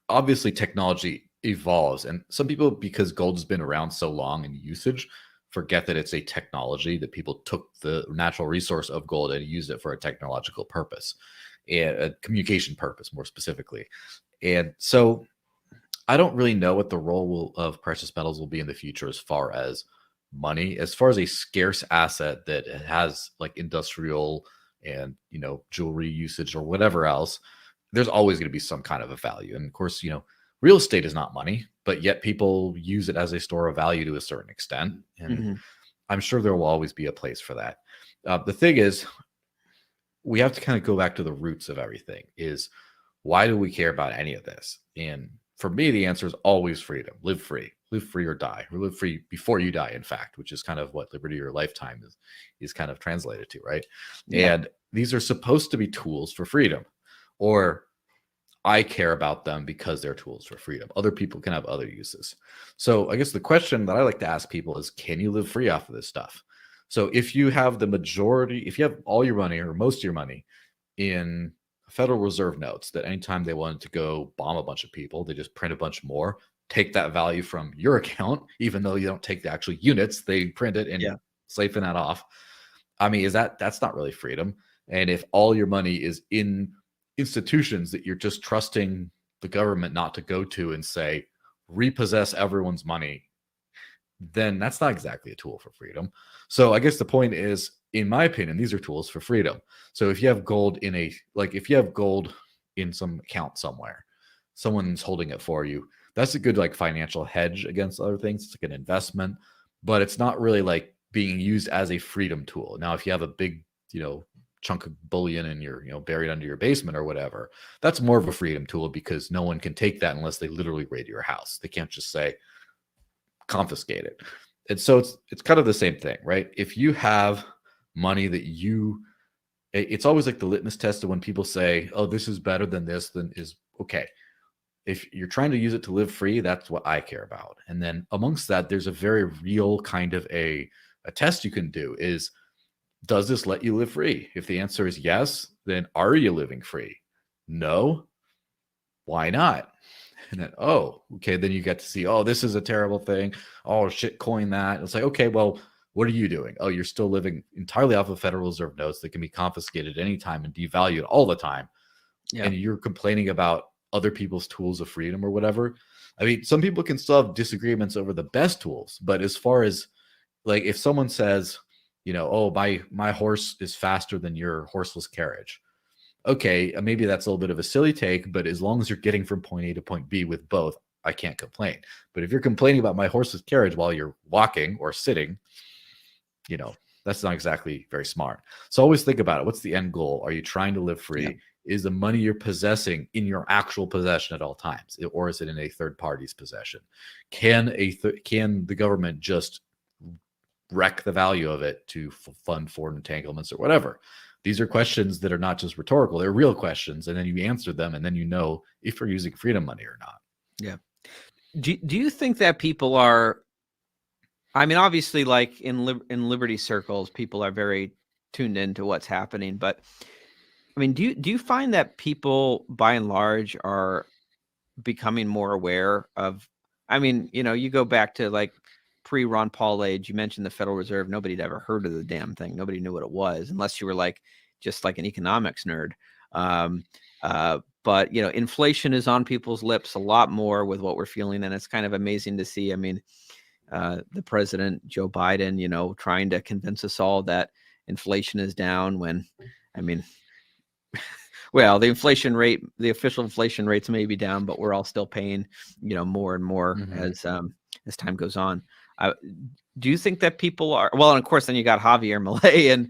obviously technology evolves, and some people, because gold has been around so long in usage, forget that it's a technology, that people took the natural resource of gold and used it for a technological purpose, and a communication purpose more specifically. And so I don't really know what the role of precious metals will be in the future as far as money, as far as a scarce asset that has like industrial and jewelry usage or whatever else. There's always going to be some kind of a value, and of course, real estate is not money, but yet people use it as a store of value to a certain extent, and I'm sure there will always be a place for that. The thing is, we have to kind of go back to the roots of everything. Is why do we care about any of this? And for me, the answer is always freedom. Live free or die, or live free before you die, in fact, which is kind of what liberty or lifetime is kind of translated to, right? Yeah. And these are supposed to be tools for freedom, or I care about them because they're tools for freedom. Other people can have other uses. So I guess the question that I like to ask people is, can you live free off of this stuff? So if you have if you have all your money or most of your money in Federal Reserve notes, that anytime they wanted to go bomb a bunch of people, they just print a bunch more, take that value from your account, even though you don't take the actual units, they print it and siphon that off. I mean, that's not really freedom. And if all your money is in institutions that you're just trusting the government not to go to and say, repossess everyone's money, then that's not exactly a tool for freedom. So I guess the point is, in my opinion, these are tools for freedom. So if you have gold if you have gold in some account somewhere, someone's holding it for you, that's a good like financial hedge against other things. It's like an investment, but it's not really like being used as a freedom tool. Now, if you have a big, chunk of bullion in your, buried under your basement or whatever, that's more of a freedom tool, because no one can take that unless they literally raid your house. They can't just say confiscate it. And so it's kind of the same thing, right? If you have money that it's always like the litmus test of when people say, oh, this is better than this, then is okay. If you're trying to use it to live free, that's what I care about. And then amongst that, there's a very real kind of a test you can do is, does this let you live free? If the answer is yes, then are you living free? No. Why not? And then, oh, okay, then you get to see, oh, this is a terrible thing. Oh, shit, coin that. It's like, okay, well, what are you doing? Oh, you're still living entirely off of Federal Reserve notes that can be confiscated anytime and devalued all the time. Yeah. And you're complaining about other people's tools of freedom or whatever. I mean, some people can still have disagreements over the best tools, but as far as like, if someone says, oh, my horse is faster than your horseless carriage. Okay, maybe that's a little bit of a silly take, but as long as you're getting from point A to point B with both, I can't complain. But if you're complaining about my horse's carriage while you're walking or sitting, that's not exactly very smart. So always think about it. What's the end goal? Are you trying to live free? Yeah. Is the money you're possessing in your actual possession at all times, or is it in a third party's possession? Can the government just wreck the value of it to fund foreign entanglements or whatever? These are questions that are not just rhetorical, they're real questions. And then you answer them, and then if you're using freedom money or not. Yeah. Do you think that people are, I mean, obviously, like in liberty circles, people are very tuned into what's happening, but I mean, do you find that people by and large are becoming more aware of. I mean, you go back to like pre-Ron Paul age. You mentioned the Federal Reserve. Nobody'd ever heard of the damn thing. Nobody knew what it was, unless you were like just like an economics nerd. But inflation is on people's lips a lot more with what we're feeling, and it's kind of amazing to see. I mean, the president, Joe Biden, trying to convince us all that inflation is down when, I mean, well, the official inflation rates may be down, but we're all still paying, more and more as time goes on. Do you think that people are, well, and of course, then you got Javier Milei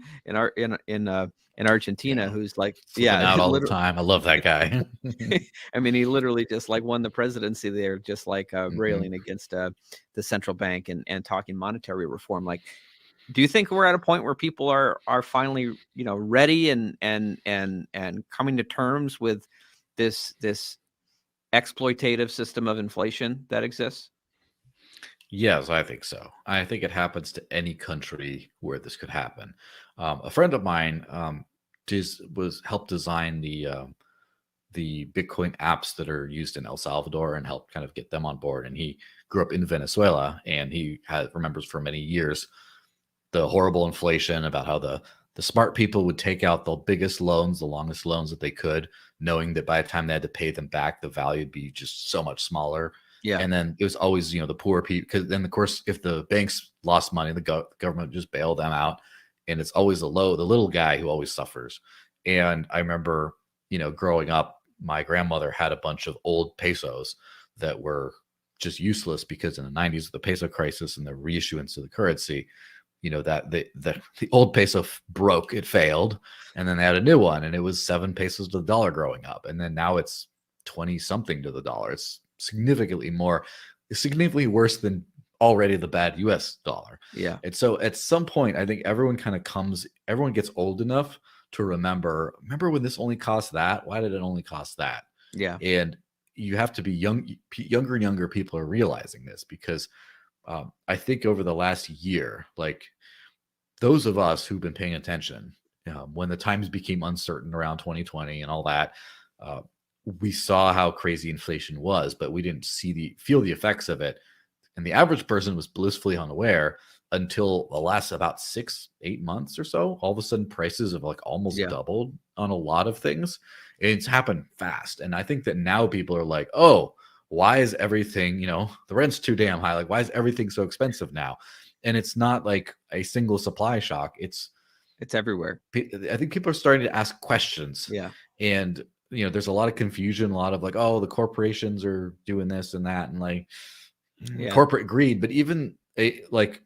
in Argentina, who's like, out all the time. I love that guy. I mean, he literally just like won the presidency there, just like railing against the central bank and talking monetary reform. Like, do you think we're at a point where people are finally, ready and coming to terms with this exploitative system of inflation that exists? Yes, I think so. I think it happens to any country where this could happen. A friend of mine helped design the Bitcoin apps that are used in El Salvador and helped kind of get them on board. And he grew up in Venezuela, and he remembers for many years the horrible inflation, about how the smart people would take out the biggest loans, the longest loans that they could, knowing that by the time they had to pay them back, the value would be just so much smaller. Yeah. And then it was always, the poor people, because then, of course, if the banks lost money, the government would just bail them out. And it's always the little guy who always suffers. And I remember, growing up, my grandmother had a bunch of old pesos that were just useless because in the 90s, the peso crisis and the reissuance of the currency, that the old peso broke, it failed. And then they had a new one, and it was 7 pesos to the dollar growing up. And then now it's 20 something to the dollar. It's significantly worse than already the bad US dollar. Yeah. And so at some point, I think everyone gets old enough to remember when this only cost that. Why did it only cost that? Yeah. And you have to be younger and younger people are realizing this, because I think over the last year, like those of us who've been paying attention, when the times became uncertain around 2020 and all that, we saw how crazy inflation was, but we didn't feel the effects of it. And the average person was blissfully unaware until the last about 6-8 months or so. All of a sudden, prices have like almost doubled on a lot of things. It's happened fast. And I think that now people are like, oh, why is everything, the rent's too damn high? Like, why is everything so expensive now? And it's not like a single supply shock. It's everywhere. I think people are starting to ask questions. Yeah. And, there's a lot of confusion, a lot of like, oh, the corporations are doing this and that, and like corporate greed. But even like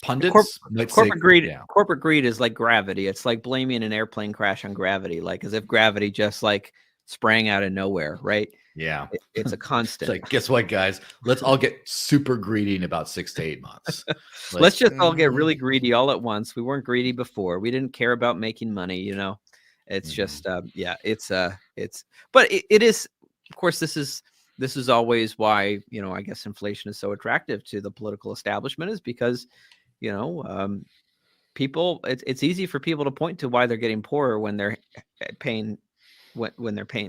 pundits, corporate greed is like gravity. It's like blaming an airplane crash on gravity, like as if gravity just like sprang out of nowhere, right? Yeah. It's a constant. It's like, guess what, guys? Let's all get super greedy in about 6 to 8 months. Like, let's just all get really greedy all at once. We weren't greedy before. We didn't care about making money, It's just but it is, of course, this is always why, I guess inflation is so attractive to the political establishment, is because, people, it's easy for people to point to why they're getting poorer when they're paying,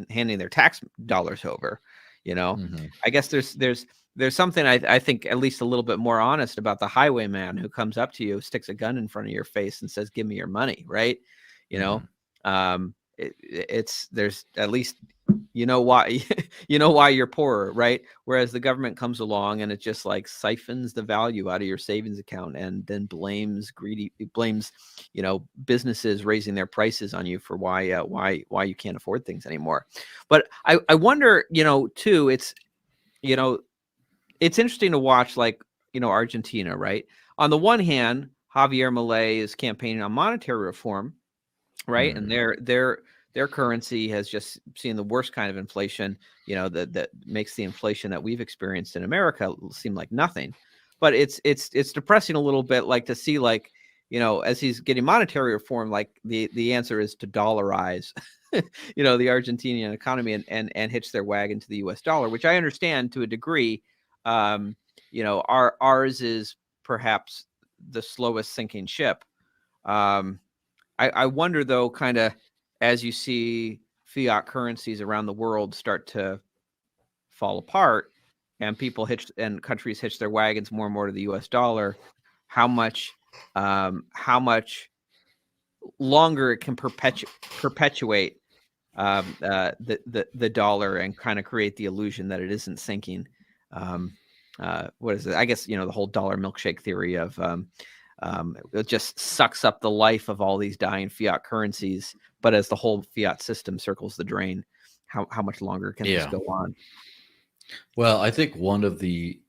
handing their tax dollars over, I guess there's something I think at least a little bit more honest about the highwayman who comes up to you, sticks a gun in front of your face and says, give me your money. Right. There's at least, why, why you're poorer. Right. Whereas the government comes along and it just like siphons the value out of your savings account and then blames businesses raising their prices on you for why you can't afford things anymore. But I wonder, too, it's interesting to watch, like, Argentina, right? On the one hand, Javier Milei is campaigning on monetary reform, right? And their currency has just seen the worst kind of inflation, that makes the inflation that we've experienced in America seem like nothing. But it's depressing a little bit, like to see, like, as he's getting monetary reform, like the answer is to dollarize, the Argentinian economy and hitch their wagon to the US dollar, which I understand to a degree. Ours is perhaps the slowest sinking ship. I wonder, though, kind of as you see fiat currencies around the world start to fall apart and countries hitch their wagons more and more to the US dollar, how much longer it can perpetuate the dollar and kind of create the illusion that it isn't sinking. What is it? I guess, the whole dollar milkshake theory of it just sucks up the life of all these dying fiat currencies. But as the whole fiat system circles the drain, how much longer can this go on? Well, I think one of the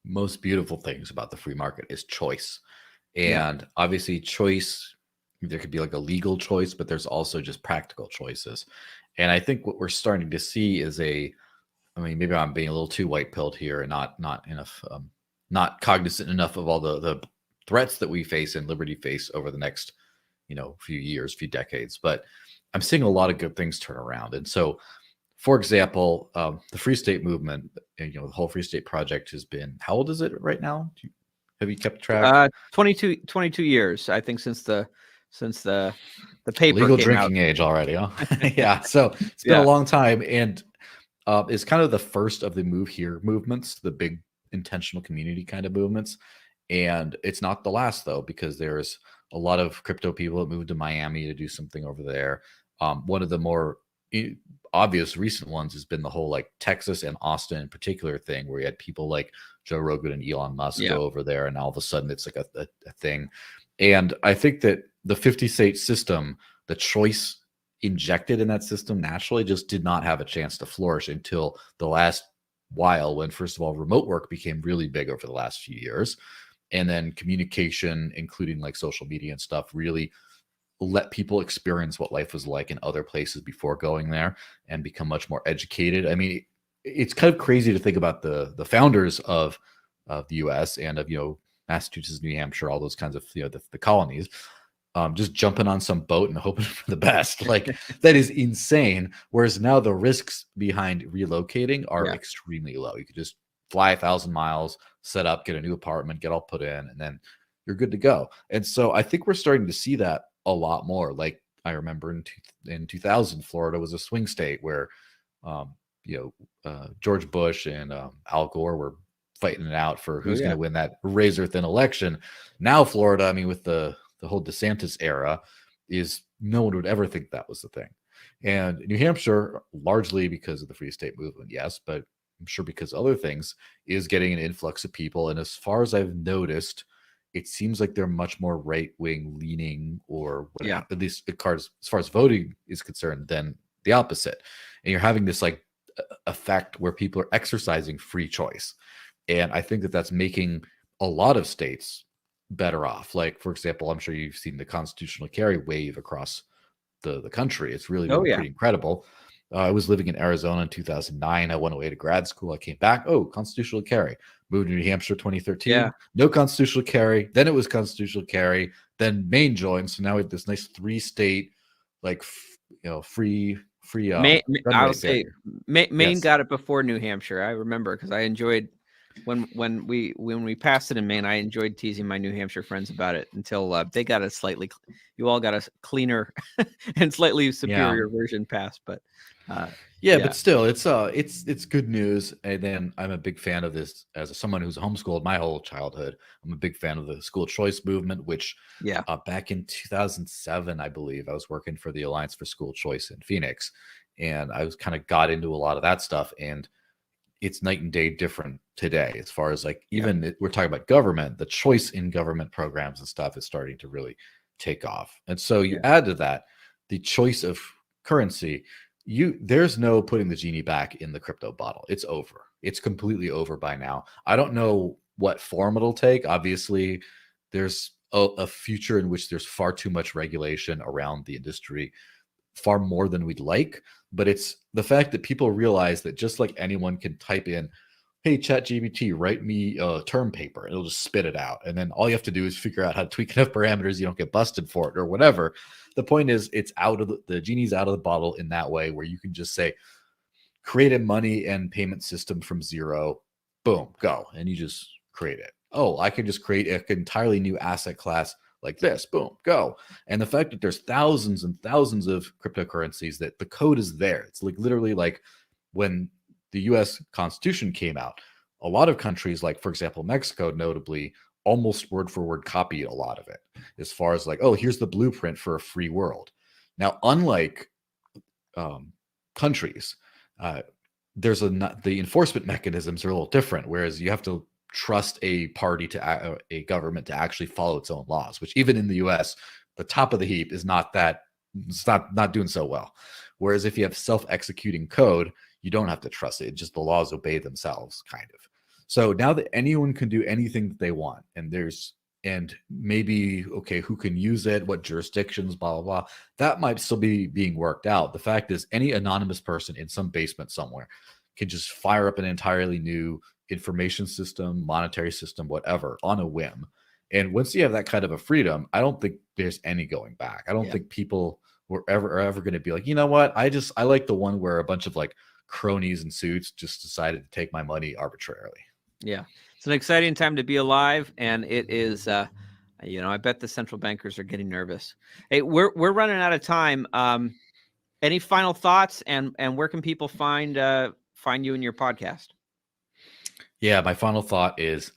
most beautiful things about the free market is choice. And obviously choice, there could be like a legal choice, but there's also just practical choices. And I think what we're starting to see is maybe I'm being a little too white pilled here and not enough, not cognizant enough of all the threats that we face and liberty face over the next, few years, few decades. But I'm seeing a lot of good things turn around. And so, for example, the Free State movement, the whole Free State project has been, how old is it right now? Have you kept track? 22 years, I think, since the paper legal came drinking out. age already, huh? Yeah. So it's been a long time, and it's kind of the first of the Move Here movements, the big intentional community kind of movements. And it's not the last, though, because there's a lot of crypto people that moved to Miami to do something over there. One of the more obvious recent ones has been the whole like Texas and Austin in particular thing, where you had people like Joe Rogan and Elon Musk go over there, and all of a sudden it's like a thing. And I think that the 50 state system, the choice injected in that system naturally just did not have a chance to flourish until the last while, when first of all remote work became really big over the last few years, and then communication, including like social media and stuff, really let people experience what life was like in other places before going there and become much more educated. I mean, it's kind of crazy to think about the founders of the US and of, Massachusetts, New Hampshire, all those kinds of, the colonies, just jumping on some boat and hoping for the best. Like that is insane. Whereas now the risks behind relocating are extremely low. You could just fly 1,000 miles, set up, get a new apartment, get all put in, and then you're good to go. And so I think we're starting to see that a lot more. Like I remember in 2000, Florida was a swing state where, George Bush and Al Gore were fighting it out for who's going to win that razor thin election. Now Florida, I mean, with the whole DeSantis era, is no one would ever think that was the thing. And New Hampshire, largely because of the Free State movement, yes, but I'm sure because of other things, is getting an influx of people. And as far as I've noticed, it seems like they're much more right-wing leaning, or at least as far as voting is concerned, than the opposite. And you're having this like effect where people are exercising free choice. And I think that that's making a lot of states better off. Like, for example, I'm sure you've seen the constitutional carry wave across the country. It's really been pretty incredible. I was living in Arizona in 2009. I went away to grad school. I came back. Oh, constitutional carry. Moved to New Hampshire 2013. No constitutional carry. Then it was constitutional carry. Then Maine joined. So now we have this nice 3-state, like, free. I would say Maine got it before New Hampshire. I remember because I enjoyed when we passed it in Maine. I enjoyed teasing my New Hampshire friends about it until they got a slightly. You all got a cleaner and slightly superior version passed, but. But still, it's good news. And then I'm a big fan of this as someone who's homeschooled my whole childhood. I'm a big fan of the school choice movement, which back in 2007, I believe, I was working for the Alliance for School Choice in Phoenix, and I was kind of got into a lot of that stuff. And it's night and day different today, as far as like even we're talking about government, the choice in government programs and stuff is starting to really take off. And so you add to that the choice of currency. There's no putting the genie back in the crypto bottle. It's over. It's completely over by now. I don't know what form it'll take. Obviously, there's a future in which there's far too much regulation around the industry, far more than we'd like. But it's the fact that people realize that just like anyone can type in, hey, ChatGPT, write me a term paper, and it'll just spit it out. And then all you have to do is figure out how to tweak enough parameters, you don't get busted for it or whatever. The point is, it's out of the genie's out of the bottle in that way, where you can just say, create a money and payment system from zero, boom, go. And you just create it. Oh, I can just create an entirely new asset class like this, boom, go. And the fact that there's thousands and thousands of cryptocurrencies, that the code is there. It's like literally like when the U.S. Constitution came out, a lot of countries, like for example Mexico, notably, almost word for word copied a lot of it, as far as like, oh, here's the blueprint for a free world. Now, unlike countries, there's the enforcement mechanisms are a little different, whereas you have to trust a party to a government to actually follow its own laws, which even in the US, the top of the heap is not that, it's not doing so well. Whereas if you have self-executing code, you don't have to trust it. It's just the laws obey themselves, kind of. So now that anyone can do anything that they want, and maybe, okay, who can use it, what jurisdictions, blah, blah, blah, that might still be being worked out. The fact is, any anonymous person in some basement somewhere can just fire up an entirely new information system, monetary system, whatever, on a whim. And once you have that kind of a freedom, I don't think there's any going back. I don't think people are ever going to be like, you know what, I like the one where a bunch of like cronies in suits just decided to take my money arbitrarily. Yeah, it's an exciting time to be alive, and it is. I bet the central bankers are getting nervous. Hey, we're running out of time. Any final thoughts, and where can people find you and your podcast? Yeah, my final thought is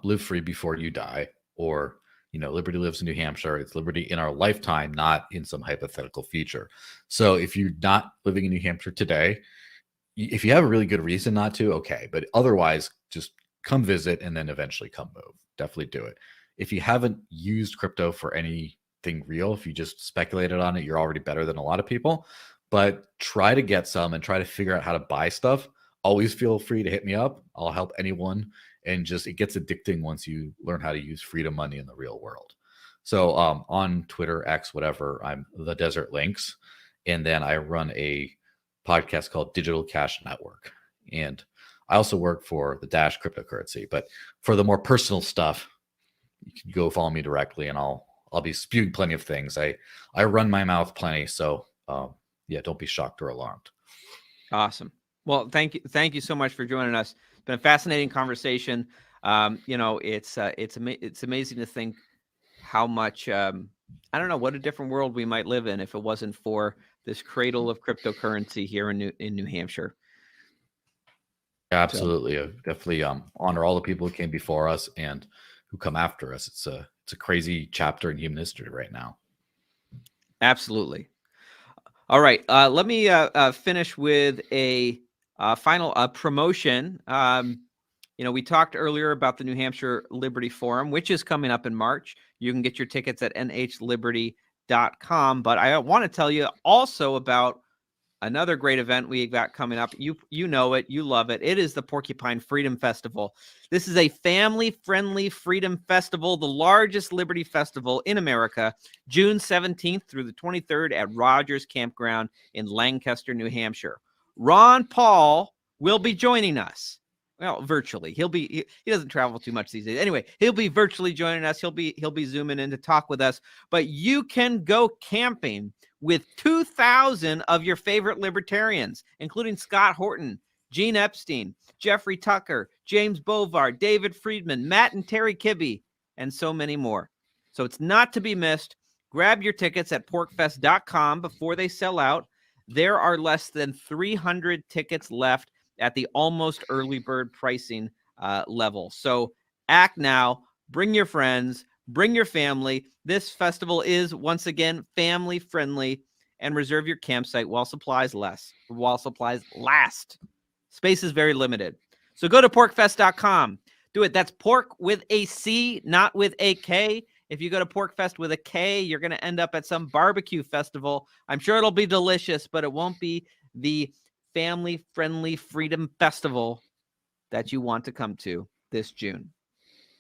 live free before you die, or liberty lives in New Hampshire. It's liberty in our lifetime, not in some hypothetical future. So if you're not living in New Hampshire today, if you have a really good reason not to, okay, but otherwise, just come visit and then eventually come move. Definitely do it. If you haven't used crypto for anything real, if you just speculated on it, you're already better than a lot of people. But try to get some and try to figure out how to buy stuff. Always feel free to hit me up. I'll help anyone. And just, it gets addicting once you learn how to use freedom money in the real world. So on Twitter, X, whatever, I'm the Desert Links. And then I run a podcast called Digital Cash Network. And I also work for the Dash cryptocurrency. But for the more personal stuff, you can go follow me directly, and I'll be spewing plenty of things. I run my mouth plenty. So don't be shocked or alarmed. Awesome. Well, thank you so much for joining us. It's been a fascinating conversation. It's amazing to think how much I don't know what a different world we might live in if it wasn't for this cradle of cryptocurrency here in New Hampshire. Absolutely. So, definitely honor all the people who came before us and who come after us. It's a crazy chapter in human history right now. Absolutely. All right. Let me finish with a final promotion. We talked earlier about the New Hampshire Liberty Forum, which is coming up in March. You can get your tickets at nhliberty.com. But I want to tell you also about another great event we got coming up. You know it. You love it. It is the Porcupine Freedom Festival. This is a family-friendly freedom festival, the largest liberty festival in America, June 17th through the 23rd at Rogers Campground in Lancaster, New Hampshire. Ron Paul will be joining us. Well, virtually. He doesn't travel too much these days. Anyway, he'll be virtually joining us. He'll be zooming in to talk with us. But you can go camping with 2,000 of your favorite libertarians, including Scott Horton, Gene Epstein, Jeffrey Tucker, James Bovard, David Friedman, Matt and Terry Kibbe, and so many more. So it's not to be missed. Grab your tickets at porkfest.com before they sell out. There are less than 300 tickets left at the almost early bird pricing level. So act now, bring your friends, bring your family. This festival is, once again, family friendly, and reserve your campsite while supplies last. Space is very limited. So go to porkfest.com. Do it. That's pork with a C, not with a K. If you go to Porkfest with a K, you're going to end up at some barbecue festival. I'm sure it'll be delicious, but it won't be the family-friendly freedom festival that you want to come to this June.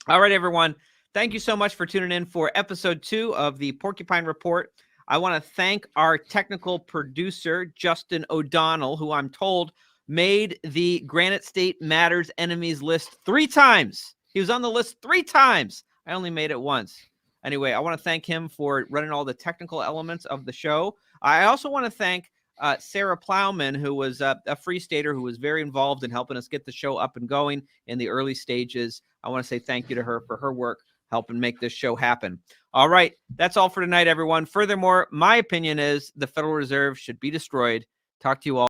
All right, everyone. Thank you so much for tuning in for episode 2 of the Porcupine Report. I want to thank our technical producer, Justin O'Donnell, who I'm told made the Granite State Matters enemies list 3 times. He was on the list 3 times. I only made it once. Anyway, I want to thank him for running all the technical elements of the show. I also want to thank Sarah Plowman, who was a Free Stater who was very involved in helping us get the show up and going in the early stages. I want to say thank you to her for her work helping make this show happen. All right, that's all for tonight, everyone. Furthermore, my opinion is the Federal Reserve should be destroyed. Talk to you all.